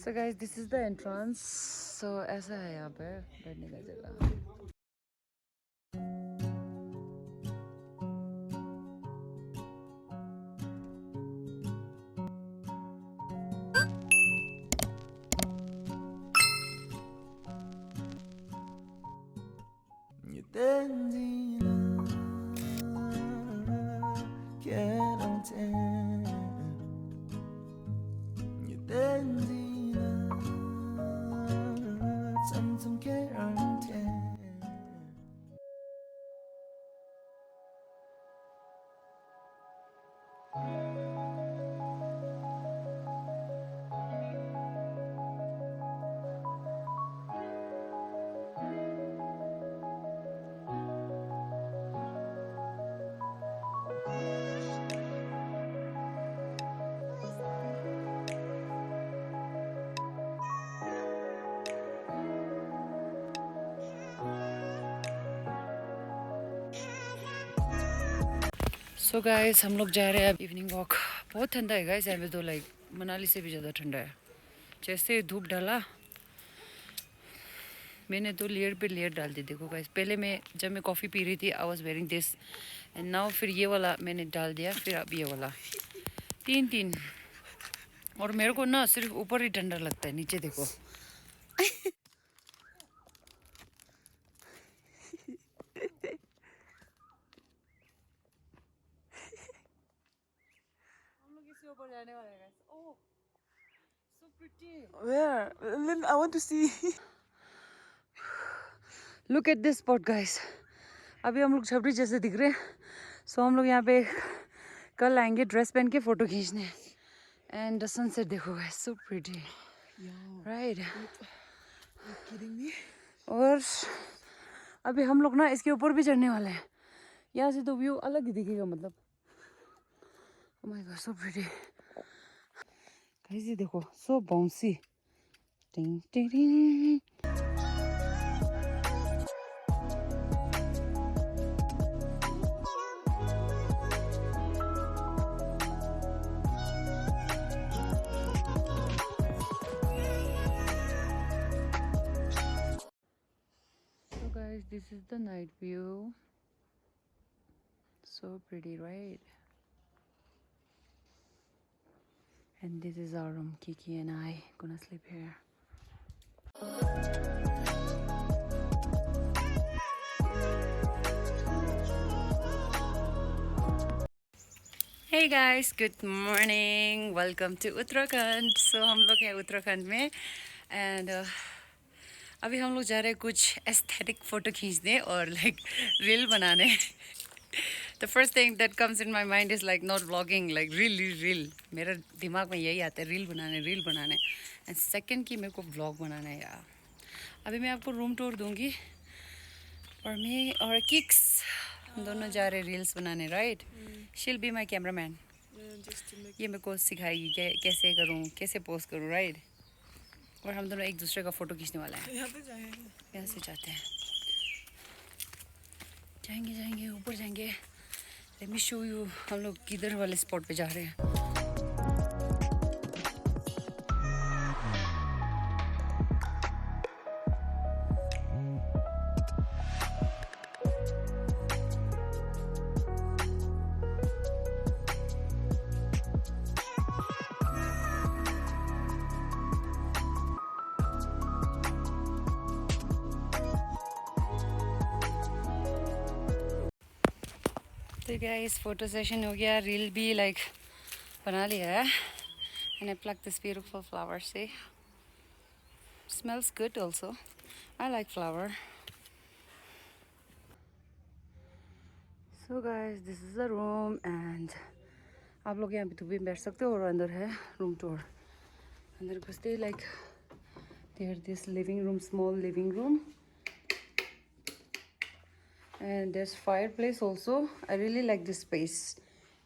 So guys, this is the entrance. So ऐसा है यहाँ पे बैठने का जगह. सो गाइस हम लोग जा रहे हैं अब इवनिंग वॉक. बहुत ठंडा है गाइस यहाँ पे तो, लाइक मनाली से भी ज़्यादा ठंडा है. जैसे धूप डाला मैंने तो लेयर पे लेयर डाल दी. देखो गाइस, पहले मैं जब मैं कॉफ़ी पी रही थी I was wearing this and now फिर ये वाला मैंने डाल दिया, फिर अब ये वाला. तीन तीन. और मेरे को ना सिर्फ ऊपर ही ठंडा लगता है, नीचे देखो. हम लोग इससे ऊपर जाने वाले हैं. ओह so pretty. Where? Lynn, I want to see. Look at this spot guys. अभी हम लोग छपरी जैसे दिख रहे हैं. सो हम लोग यहाँ पे कल आएंगे ड्रेस पहन के फोटो खींचने. एंड सनसेट देखो guys, so pretty right. Kidding me? और अभी हम लोग ना इसके ऊपर भी चढ़ने वाले हैं. यहाँ से तो व्यू अलग ही दिखेगा, मतलब oh my God so pretty guys. ये देखो सो बाउंसी. टिंग टिंग टिंग. So guys, this is the night view. So pretty, right? And this is our room. Kiki and I gonna sleep here. Hey guys, good morning. Welcome to Uttarakhand. So हम लोग हैं उत्तराखंड में and अभी हम लोग जा रहे हैं कुछ एस्थेटिक फ़ोटो खींचने और लाइक रील बनाने. The first thing that comes in my mind is like not vlogging, like reel. मेरा दिमाग में यही आता है, रील बनाने. And second कि मेरे को vlog बनाना है यार. अभी मैं आपको रूम टूर दूंगी और मैं और किक्स दोनों जा रहे रील्स बनाने, right. She'll be my camera man. ये मेरे को सिखाएगी कैसे करूँ, कैसे पोस्ट करूँ, राइट. और हम दोनों एक दूसरे का फ़ोटो खींचने वाला है. यहाँ से जाते हैं, जाएंगे ऊपर जाएंगे. लेट मी शो यू हम लोग किधर वाले स्पॉट पे जा रहे हैं. तो गाइस फोटो सेशन हो गया, रील भी लाइक बना लिया है. And I pluck this beautiful flower. से smells good also. I like flower. So guys, this is the room and आप लोग यहाँ पे तो भी बैठ सकते हो. और अंदर है रूम टूर. अंदर घुसते like there this living room, small living room. And there's fireplace also. I really like this space,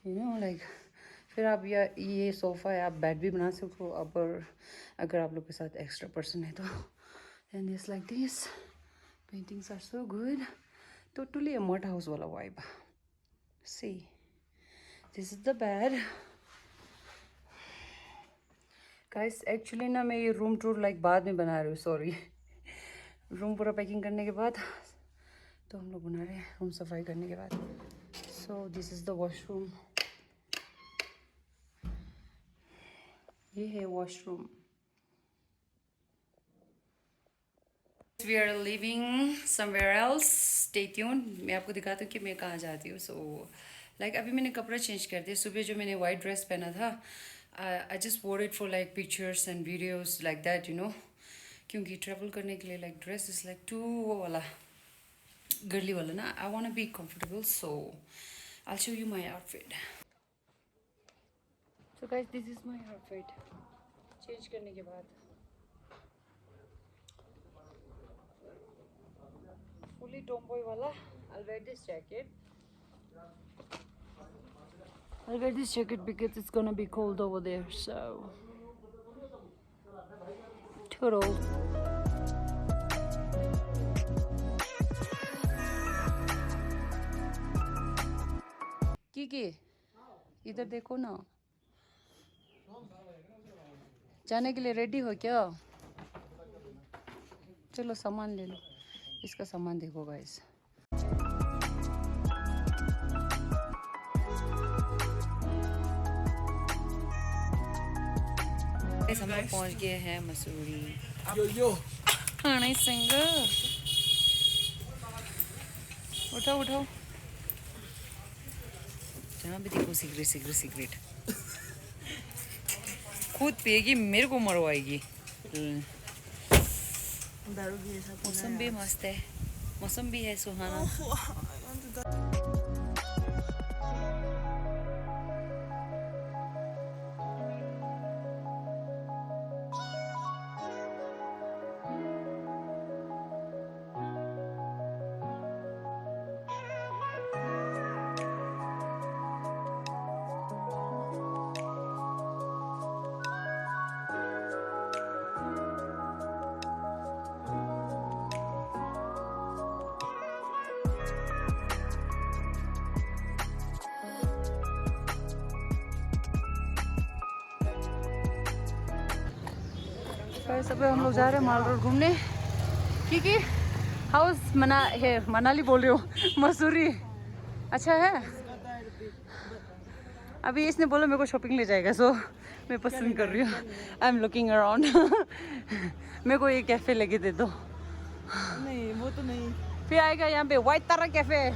you know, like फिर आप ये सोफ़ा है, आप बेड भी बना सकते हो. अब अगर आप लोग के साथ एक्स्ट्रा पर्सन है तो. And it's like this. Paintings are so good. Totally a mud house wala vibe. See, this is the bed. Guys actually ना मैं ये रूम टूर लाइक बाद में बना रही हूँ, सॉरी। रूम पूरा पैकिंग करने के बाद तो हम लोग बना रहे हैं रूम सफाई करने के बाद। So this is the washroom, ये है washroom. We are living somewhere else, stay tune. मैं आपको दिखाती हूँ कि मैं कहाँ जाती हूँ। सो लाइक अभी मैंने कपड़ा चेंज कर दिया। सुबह जो मैंने वाइट ड्रेस पहना था, I just wore it for like pictures and videos like that, you know. क्योंकि ट्रैवल करने के लिए like dress is like to वो वाला गर्ली वाला ना। I want be comfortable, so I show you my outfit. So guys this is my outfit change करने के बाद। Fully tomboy wala. I'll wear this jacket. I'll wear this jacket because it's gonna be cold over there. So, toodle. Kiki, इधर देखो ना। जाने के लिए ready हो क्या? चलो सामान ले लो। इसका सामान देखो गाइस। हम लोग पहुंच गए हैं मसूरी। Yo. खाने सिंह उठाओ उठाओ। जहाँ भी देखो सिगरेट सिगरेट सिगरेट। खुद पिएगी, मेरे को मरवाएगी। मौसम भी मस्त है, मौसम भी है सुहाना। सब हम लोग जा रहे हैं माल रोड घूमने। क्योंकि हाउस मनाली बोल रही हूँ, मसूरी अच्छा है। अभी इसने बोला मेरे को शॉपिंग ले जाएगा, सो मैं पसंद कर रही हूँ। I am looking around. मेरे को ये कैफे लेके दे दो। नहीं वो तो नहीं। फिर आएगा यहाँ पे वाइट तारा कैफे।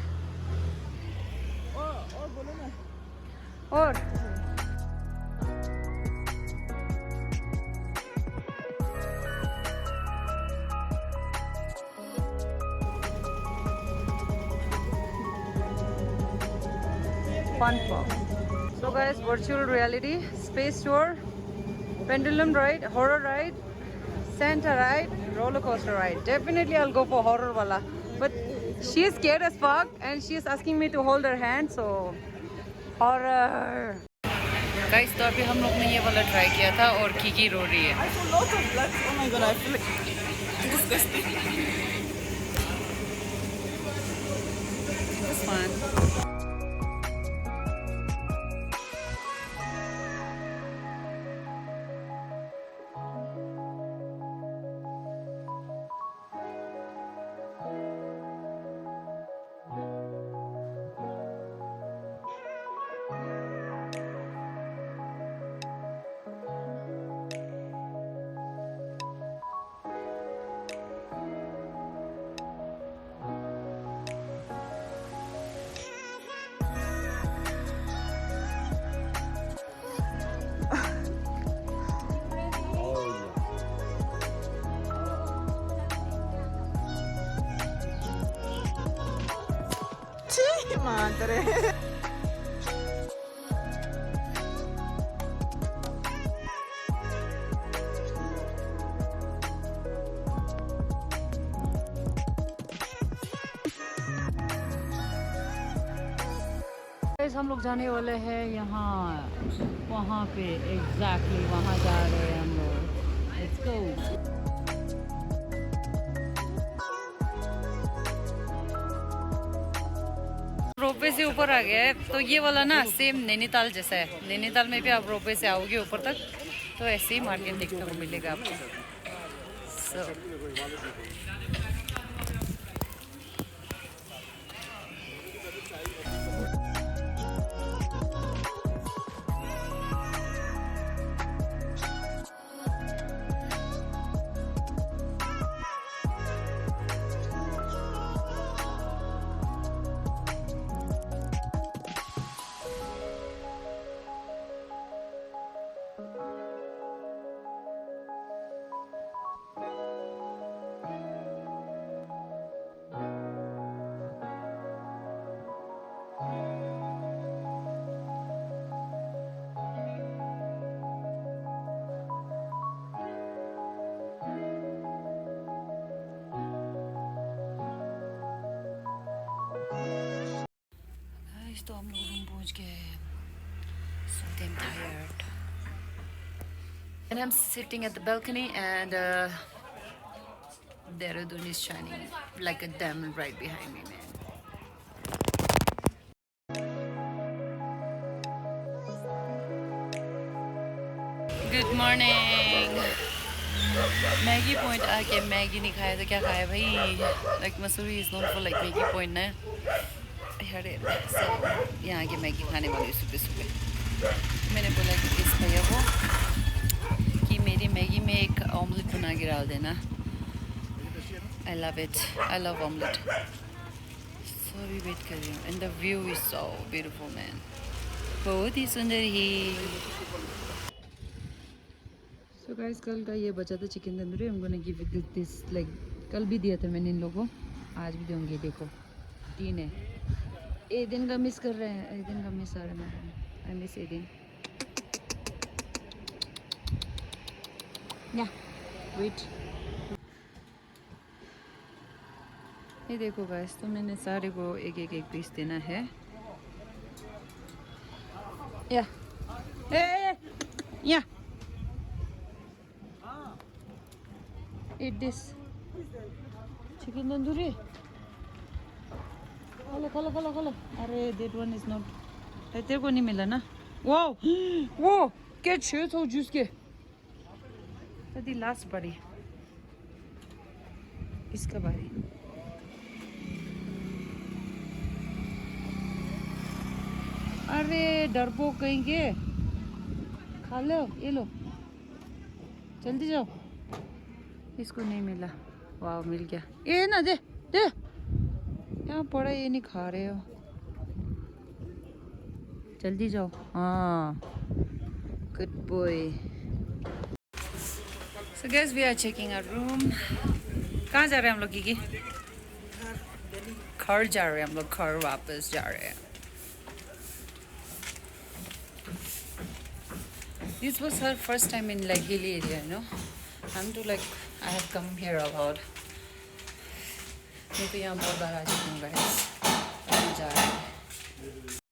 और बोलो ना। और fun park. So guys, virtual reality, space tour, pendulum ride, horror ride, Santa ride, roller coaster ride. Definitely I'll go for horror wala. But she is scared as fuck and she is asking me to hold her hand, so horror. Guys, तो अभी हम लोग ने ये वाला try किया था और कीकी रो रही है। I saw lots of blood. Oh my god, I feel like disgusting. It's fun. Madre. हम लोग जाने वाले हैं यहाँ, वहाँ पे एग्जैक्टली वहाँ जा रहे हैं हम लोग। Let's go. रोपवे से ऊपर आ गया है, तो ये वाला ना सेम नैनीताल जैसा है। नैनीताल में भी आप रोपवे से आओगे ऊपर तक, तो ऐसे ही मार्केट देखने को मिलेगा आपको. So guys, तो हम लोग रूम पहुंच गए. So damn tired. And I'm sitting at the balcony and Dehradun is shining like a diamond right behind me, man. Good morning. Maggi point आके मैगी नहीं खाया तो क्या खाया भाई. Like Mussoorie is known for like Maggi point ना. यहाँ के मैगी खाने वाली सुबह सुबह. मैंने बोला कि इस भैया को कि मेरी मैगी में एक ऑमलेट बना के डाल देना. I love it. I love omelette. So अभी वेट कर रही हूँ. And the view is so beautiful man. बहुत ही सुंदर ही. सो गाइस, कल का ये बचा था चिकन तंदूरी. हम gonna give it this. Like कल भी दिया था मैंने इन लोगों को, आज भी दूंगी. देखो 3 है. एक दिन का मिस कर रहे हैं. एक दिन का मिस आ रहा है. आई मिस एक दिन. या वेट. ये देखो गाइस, तो मैंने सारे को एक एक पीस देना है. या या eat this chicken tandoori. Hello. अरे that one is not. तेरे को नहीं मिला ना. Wow, वो क्या छः सौ जूस के. The last बारी. इसका बारी. अरे डरपोक कहीं के. खा लो, ये लो. जल्दी जाओ. इसको नहीं मिला. वाह, मिल गया. ये ना दे यहाँ पड़ा. ये नहीं खा रहे हो. जल्दी जाओ. हाँ, good boy. So guys, we are checking our room. कहाँ जा रहे हैं हम लोग? की घर जा रहे हैं हम लोग. घर वापस जा रहे हैं. This was her first time in like hilly area, you know. I'm too like I have come here a lot. मैं तो यहाँ बहुत बार आ चुकी हूँ guys. जा रहे हैं.